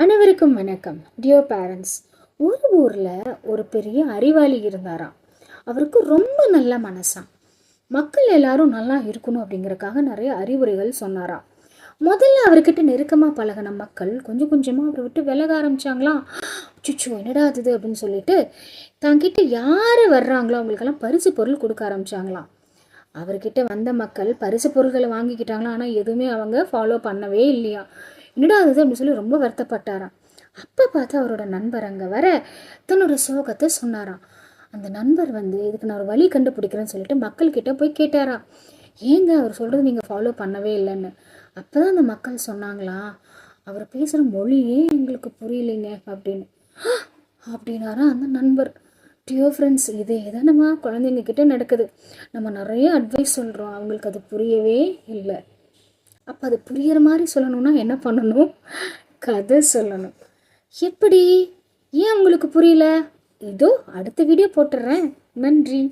அனைவருக்கும் வணக்கம். Dear parents, ஒரு ஊரில் ஒரு பெரிய அறிவாளி இருந்தாராம். அவருக்கு ரொம்ப நல்ல மனசாம். மக்கள் எல்லாரும் நல்லா இருக்கணும் அப்படிங்கறக்காக நிறைய அறிவுரைகள் சொன்னாராம். முதல்ல அவர்கிட்ட நெருக்கமாக பழகின மக்கள் கொஞ்சம் கொஞ்சமாக அவரை விட்டு விலக ஆரம்பிச்சாங்களாம். சுச்சு என்னடா அது அப்படின்னு சொல்லிட்டு தங்கிட்ட யார் வர்றாங்களோ அவங்களுக்கெல்லாம் பரிசு பொருள் கொடுக்க ஆரம்பிச்சாங்களாம். அவர்கிட்ட வந்த மக்கள் பரிசு பொருள்களை வாங்கிக்கிட்டாங்களாம். ஆனால் எதுவுமே அவங்க ஃபாலோ பண்ணவே இல்லையா. என்னடா அது அப்படின்னு சொல்லி ரொம்ப வருத்தப்பட்டாராம். அப்போ பார்த்து அவரோட நண்பர் அங்கே வர தன்னோட சோகத்தை சொன்னாராம். அந்த நண்பர் இதுக்கு நான் ஒரு வழி கண்டுபிடிக்கிறேன்னு சொல்லிட்டு மக்கள்கிட்ட போய் கேட்டாராம். ஏங்க அவர் சொல்கிறது நீங்கள் ஃபாலோ பண்ணவே இல்லைன்னு. அப்போ தான் அந்த மக்கள் சொன்னாங்களா, அவர் பேசுகிற மொழியே எங்களுக்கு புரியலைங்க அப்படின்னு அப்படின்னாரா அந்த நண்பர். டியர் ஃப்ரெண்ட்ஸ், இதே தான் நம்ம குழந்தைங்க கிட்ட நடக்குது. நம்ம நிறைய அட்வைஸ் சொல்கிறோம், அவங்களுக்கு அது புரியவே இல்லை. அப்போ அது புரிகிற மாதிரி சொல்லணும்னா என்ன பண்ணணும்? கதை சொல்லணும். எப்படி? ஏன் உங்களுக்கு புரியல? இதோ அடுத்த வீடியோ போட்டுடுறேன். நன்றி.